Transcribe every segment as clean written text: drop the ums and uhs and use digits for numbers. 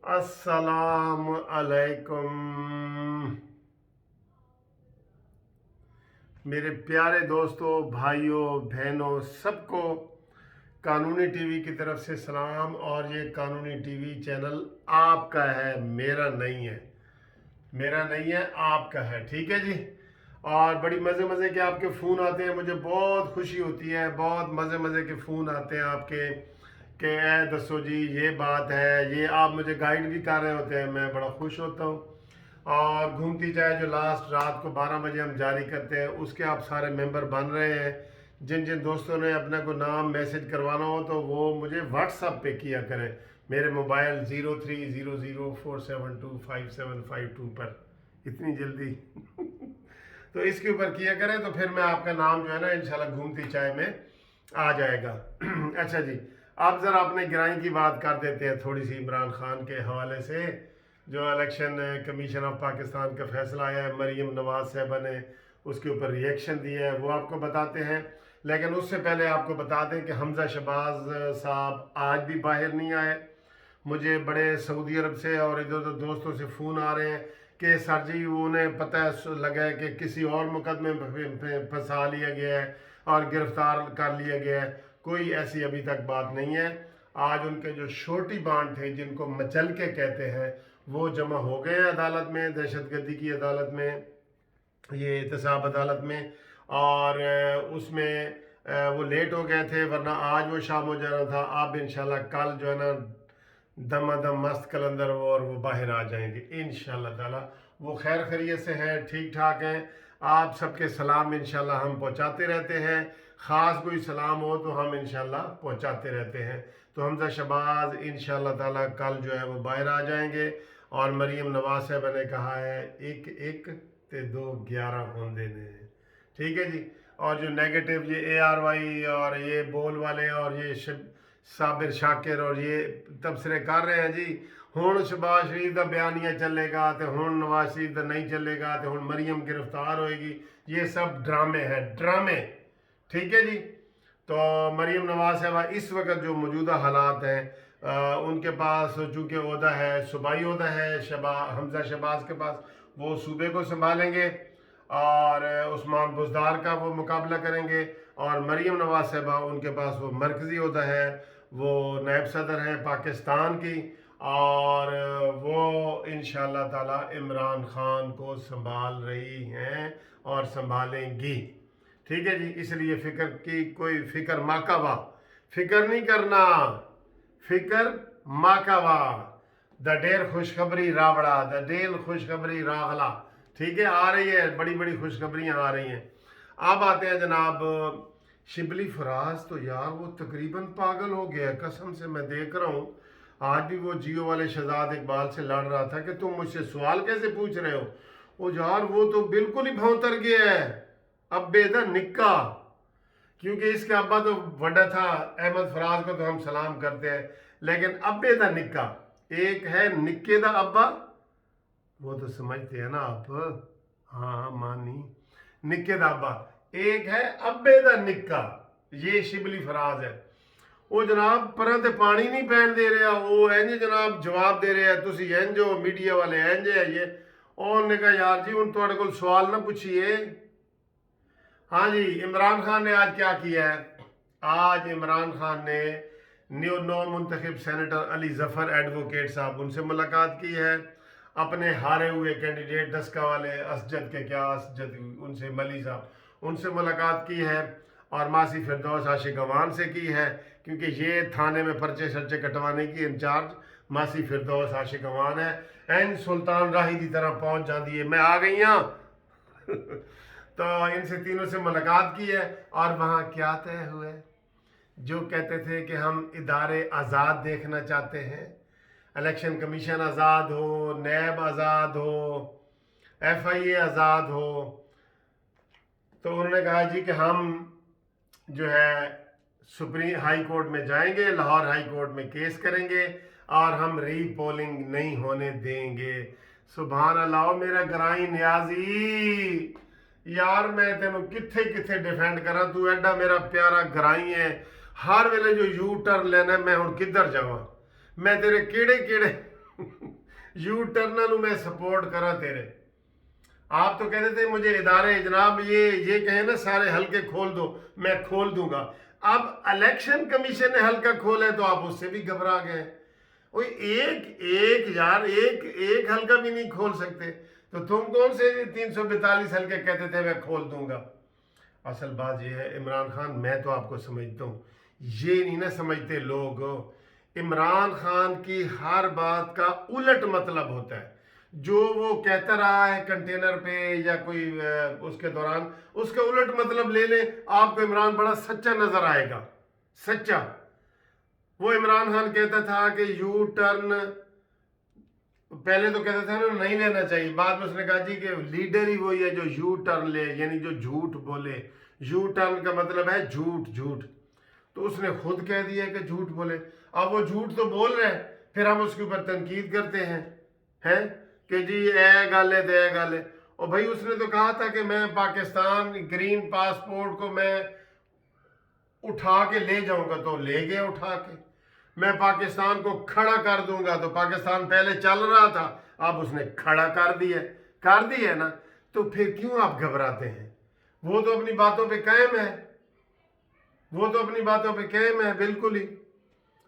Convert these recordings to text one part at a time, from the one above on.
अस्सलाम अलैकुम मेरे प्यारे दोस्तों, भाइयों, बहनों, सबको कानूनी टीवी की तरफ से सलाम। और ये कानूनी टीवी चैनल आपका है, मेरा नहीं है। मेरा नहीं है, आपका है, ठीक है जी। और बड़ी मज़े मज़े के आपके फ़ोन आते हैं, मुझे बहुत खुशी होती है। बहुत मज़े मज़े के फ़ोन आते हैं आपके कि ए दसो जी ये बात है, ये आप मुझे गाइड भी कर रहे होते हैं, मैं बड़ा खुश होता हूँ। और घूमती चाय जो लास्ट रात को 12 बजे हम जारी करते हैं, उसके आप सारे मेंबर बन रहे हैं। जिन जिन दोस्तों ने अपने को नाम मैसेज करवाना हो तो वो मुझे व्हाट्सअप पे किया करें, मेरे मोबाइल 0300472572 पर। इतनी जल्दी तो इसके ऊपर किया करें तो फिर मैं आपका नाम जो है ना इंशाल्लाह घूमती चाय में आ जाएगा। अच्छा जी, आप ज़रा अपने गिराई की बात कर देते हैं थोड़ी सी इमरान खान के हवाले से। जो इलेक्शन कमीशन ऑफ पाकिस्तान का फैसला आया है, मरीम नवाज साहबा ने उसके ऊपर रिएक्शन दिया है, वो आपको बताते हैं। लेकिन उससे पहले आपको बता दें कि हमजा शहबाज साहब आज भी बाहर नहीं आए। मुझे बड़े सऊदी अरब से और इधर उधर दोस्तों से फ़ोन आ रहे हैं कि सर जी उन्हें पता लगा है कि किसी और मुकदमे में फंसा लिया गया है और गिरफ्तार कर लिया गया है। कोई ऐसी अभी तक बात नहीं है। आज उनके जो छोटी बांड थे, जिनको मचल के कहते हैं, वो जमा हो गए हैं अदालत में, दहशतगर्दी की अदालत में, ये एहतसाब अदालत में। और उसमें वो लेट हो गए थे, वरना आज वो शाम हो जाना था। अब इंशाल्लाह कल जो है ना दमादम मस्त कलंदर और वो बाहर आ जाएंगे इंशाल्लाह ताला। वो खैर खैरियत से हैं, ठीक ठाक हैं। आप सबके सलाम इंशाल्लाह हम पहुंचाते रहते हैं। ख़ास कोई सलाम हो तो हम इंशाल्लाह पहुंचाते रहते हैं। तो हमजा शहबाज इंशाल्लाह ताला कल जो है वो बाहर आ जाएंगे। और मरीम नवाज साहब ने कहा है एक एक ते 2 11 होंदे ने, ठीक है जी। और जो नेगेटिव ये ARY और ये बोल वाले और ये साबिर शाकिर और ये तबसरे कर रहे हैं जी, हुण शहबाज शरीफ का बयानिया चलेगा तो हुण नवाज शरीफ का नहीं चलेगा तो हुण मरीम गिरफ्तार होएगी। ये सब ड्रामे हैं, ड्रामे, ठीक है जी। तो मरीम नवाज साहब इस वक्त जो मौजूदा हालात हैं, उनके पास चूँकि ओहदा है, सूबाई ओहदा है हमजा शहबाज के पास, वो सूबे को संभालेंगे और उस्मान बुज़दार का वो मुकाबला करेंगे। और मरीम नवाज साहबा उनके पास वो मरकज़ी ओहदा है, वो नायब सदर हैं पाकिस्तान की, और वो इंशाअल्लाह ताला इमरान खान को संभाल रही हैं और संभालेंगी, ठीक है जी। इसलिए फ़िक्र की कोई फ़िक्र माकावा, फ़िक्र नहीं करना, फ़िक्र माकावा। द डेर खुशखबरी रावड़ा, द डेल खुशखबरी रागला, ठीक है। आ रही है, बड़ी बड़ी खुशखबरियाँ आ रही हैं। अब आते हैं जनाब शिबली फराज। तो यार वो तकरीबन पागल हो गया, कसम से मैं देख रहा हूँ। आज भी वो जियो वाले शहजाद इकबाल से लड़ रहा था कि तुम मुझसे सवाल कैसे पूछ रहे हो। वो यार वो तो बिल्कुल ही भौंतर गया है, अब बेदा निक्का। क्योंकि इसके अब्बा तो बड़ा था, अहमद फराज को तो हम सलाम करते हैं, लेकिन अब्बे दा निक्का एक है, निक्के दा अब्बा, वो तो समझते हैं ना आप। हाँ मानी, निक्के दा अब्बा एक है, अब्बे दा निक्का, ये शिबली फराज है। वो जनाब पर ते पानी नहीं पैन दे रहा, वो इंज जनाब जवाब दे रहा है, तुसी इंज हो, मीडिया वाले इंज है ये। और उन्होंने कहा यार जी हूँ तुहाडे कोल सवाल ना पूछिए। हाँ जी, इमरान खान ने आज क्या किया है? आज इमरान खान ने नौ मुंतखब सेनेटर अली जफ़र एडवोकेट साहब, उनसे मुलाकात की है। अपने हारे हुए कैंडिडेट डस्का वाले असजद के क्या असजद, उनसे मली साहब, उनसे मुलाकात की है। और मासी फिरदौस आशिक अवान से की है, क्योंकि ये थाने में पर्चे शर्चे कटवाने की इंचार्ज मासी फिरदौस आशिक अवान है। एन सुल्तान राही की तरह पहुँच जाती है, मैं आ गई हाँ। तो इनसे तीनों से मुलाकात की है। और वहाँ क्या तय हुए? जो कहते थे कि हम इदारे आज़ाद देखना चाहते हैं, इलेक्शन कमीशन आज़ाद हो, नैब आज़ाद हो, FIA आज़ाद हो, तो उन्होंने कहा जी कि हम जो है सुप्रीम हाई कोर्ट में जाएंगे, लाहौर हाई कोर्ट में केस करेंगे और हम री पोलिंग नहीं होने देंगे। सुभान अल्लाह मेरा गराई न्याजी, यार मैं तेनों किथे किथे डिफेंड करा, तू एडा मेरा प्यारा गराई है। हर वेले जो यू टर्न लेना मैं हुण किधर जावां, मैं तेरे केड़े केड़े यू टर्नर मैं सपोर्ट करा तेरे। आप तो कहते थे मुझे इदारे जनाब ये कहे ना सारे हल्के खोल दो, मैं खोल दूंगा। अब इलेक्शन कमीशन ने हल्का खोला है तो आप उससे भी घबरा गए। वो एक एक यार एक एक हल्का भी नहीं खोल सकते, तो तुम कौन से 342 हल्के कहते थे मैं खोल दूंगा। असल बात ये है इमरान खान, मैं तो आपको समझता हूँ, ये नहीं ना समझते लोग, इमरान खान की हर बात का उलट मतलब होता है। जो वो कहता रहा है कंटेनर पे या कोई उसके दौरान, उसका उलट मतलब ले लें, आपको इमरान बड़ा सच्चा नजर आएगा, सच्चा। वो इमरान खान कहता था कि यू टर्न, पहले तो कहता था ना नहीं लेना चाहिए, बाद में उसने कहा जी कि लीडर ही वही है जो यू टर्न ले, यानी जो झूठ बोले। यू टर्न का मतलब है झूठ, झूठ। तो उसने खुद कह दिया कि झूठ बोले। अब वो झूठ तो बोल रहे हैं, फिर हम उसके ऊपर तनकीद करते हैं कि जी ए गल है तो ए गल है। और भाई उसने तो कहा था कि मैं पाकिस्तान ग्रीन पासपोर्ट को मैं उठा के ले जाऊंगा, तो ले गया उठा के। मैं पाकिस्तान को खड़ा कर दूंगा, तो पाकिस्तान पहले चल रहा था, अब उसने खड़ा कर दिया ना, तो फिर क्यों आप घबराते हैं। वो तो अपनी बातों पे कायम है, वो तो अपनी बातों पे कायम है बिल्कुल ही।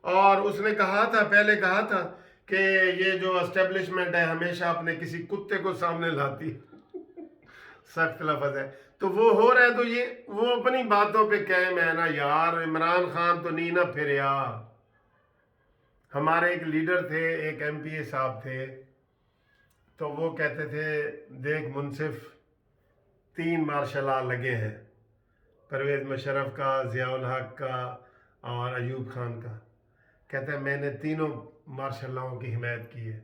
और उसने कहा था, पहले कहा था कि ये जो एस्टेब्लिशमेंट है हमेशा अपने किसी कुत्ते को सामने लाती है। सख्त लफ्ज है, तो वो हो रहा है, तो ये वो अपनी बातों पे कायम है ना यार। इमरान खान तो नहीं ना फिर यार। हमारे एक लीडर थे, एक एमपीए साहब थे, तो वो कहते थे देख मुनसिफ 3 मार्शल लॉ लगे हैं, परवेज़ मुशर्रफ का, ज़ियाउल हक का और अयूब खान का। कहते हैं मैंने तीनों मार्शल लॉ की हिमायत की है,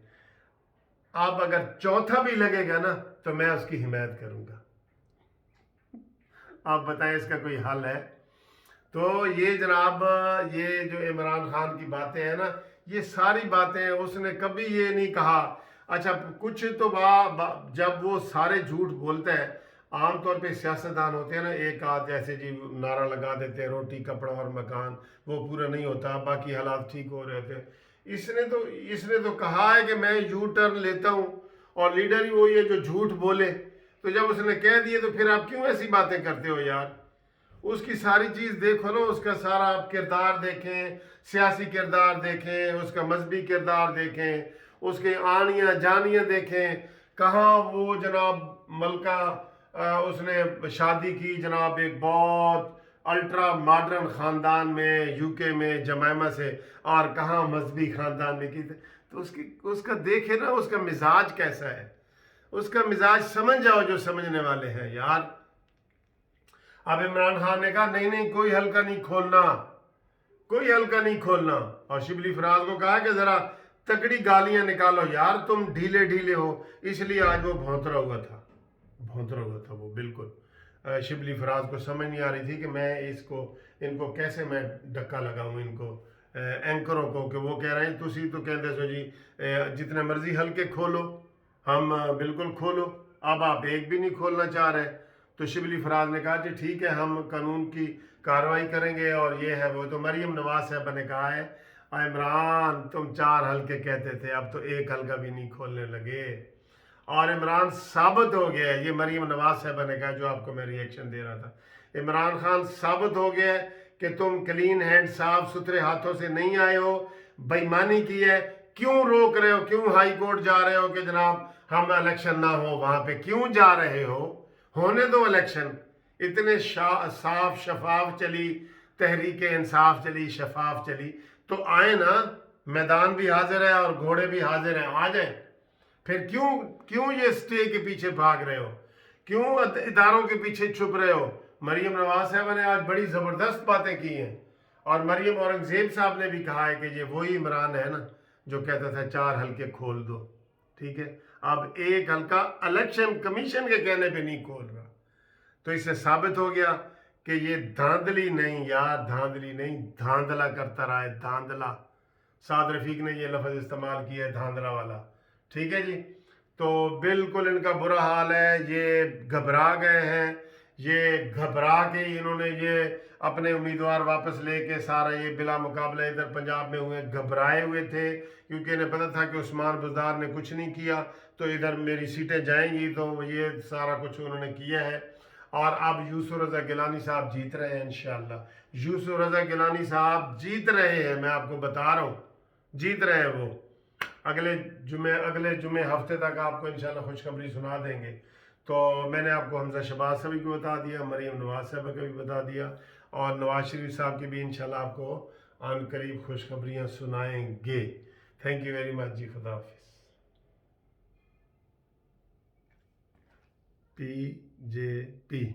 अब अगर चौथा भी लगेगा ना तो मैं उसकी हिमायत करूंगा। आप बताएं इसका कोई हल है। तो ये जनाब, ये जो इमरान खान की बातें हैं ना, ये सारी बातें उसने कभी ये नहीं कहा। अच्छा कुछ तो जब वो सारे झूठ बोलते हैं, आमतौर पे सियासतदान होते हैं ना, एक आध जैसे जी नारा लगा देते हैं रोटी कपड़ा और मकान, वो पूरा नहीं होता, बाकी हालात ठीक हो रहे थे। इसने तो कहा है कि मैं यू टर्न लेता हूँ, और लीडर ही वही है जो झूठ बोले। तो जब उसने कह दिए तो फिर आप क्यों ऐसी बातें करते हो यार। उसकी सारी चीज़ देखो ना, उसका सारा आप किरदार देखें, सियासी किरदार देखें, उसका मजहबी किरदार देखें, उसके आनियाँ जानियाँ देखें। कहाँ वो जनाब मलका उसने शादी की जनाब एक बहुत अल्ट्रा मॉडर्न ख़ानदान में यूके में जमाइमा से, और कहाँ मजहबी ख़ानदान में की। तो उसका देखे ना उसका मिजाज कैसा है, उसका मिजाज समझ जाओ जो समझने वाले हैं यार। अब इमरान खान ने कहा नहीं कोई हल्का नहीं खोलना, कोई हल्का नहीं खोलना। और शिबली फराज को कहा कि जरा तगड़ी गालियां निकालो यार, तुम ढीले ढीले हो, इसलिए आज वो भौंतरा हुआ था वो बिल्कुल। शिबली फराज को समझ नहीं आ रही थी कि मैं इनको कैसे मैं धक्का लगाऊं, इनको एंकरों को, कि वो कह रहे हैं तुसी तो कहते सो जी जितने मर्जी हल्के खोलो, हम बिल्कुल खोलो, अब आप एक भी नहीं खोलना चाह रहे। तो शिबली फराज ने कहा जी ठीक है, हम कानून की कार्रवाई करेंगे, और ये है वो। तो मरीम नवाज साहब ने कहा है इमरान तुम 4 हल्के कहते थे, अब तो एक हल्का भी नहीं खोलने लगे। और इमरान साबित हो गया है, ये मरीम नवाज साहब ने कहा जो आपको मैं रिएक्शन दे रहा था, इमरान खान साबित हो गया है कि तुम क्लीन हैंड साफ सुथरे हाथों से नहीं आए हो, बेईमानी की है। क्यों रोक रहे हो, क्यों हाई कोर्ट जा रहे हो कि जनाब हम इलेक्शन ना हो, वहां पे क्यों जा रहे हो, होने दो इलेक्शन। इतने साफ शफाफ चली तहरीक इंसाफ, चली शफाफ चली, तो आए ना, मैदान भी हाजिर है और घोड़े भी हाजिर हैं, आ जाए। फिर क्यों ये स्टे के पीछे भाग रहे हो, क्यों इदारों के पीछे छुप रहे हो। मरीम नवाज साहब ने आज बड़ी ज़बरदस्त बातें की हैं, और मरीम औरंगजेब साहब ने भी कहा है कि ये वही इमरान है ना जो कहता था 4 हल्के खोल दो, ठीक है। अब एक हल्का इलेक्शन कमीशन के कहने पे नहीं खोल रहा, तो इससे साबित हो गया कि ये धांधली नहीं यार, धांधली नहीं, धांधला करता रहा है, धांधला। साद रफीक ने ये लफ्ज़ इस्तेमाल किया है, धांधला वाला, ठीक है जी। तो बिल्कुल इनका बुरा हाल है, ये घबरा गए हैं, یہ گھبرا کے انہوں نے یہ اپنے امیدوار واپس لے کے سارا یہ بلا مقابلہ ادھر پنجاب میں ہوئے، گھبرائے ہوئے تھے کیونکہ انہیں پتہ تھا کہ عثمان بزدار نے کچھ نہیں کیا تو ادھر میری سیٹیں جائیں گی، تو یہ سارا کچھ انہوں نے کیا ہے۔ اور اب یوسف رضا گیلانی صاحب جیت رہے ہیں انشاءاللہ، یوسف رضا گیلانی صاحب جیت رہے ہیں، میں آپ کو بتا رہا ہوں جیت رہے ہیں وہ۔ اگلے جمعے ہفتے تک آپ کو انشاءاللہ خوشخبری سنا دیں گے۔ تو میں نے آپ کو حمزہ شہباز صاحب کو بتا دیا، مریم نواز صاحب کا بھی بتا دیا، اور نواز شریف صاحب کی بھی انشاءاللہ آپ کو عن قریب خوشخبریاں سنائیں گے۔ تھینک یو ویری مچ جی، خدا حافظ۔ PJP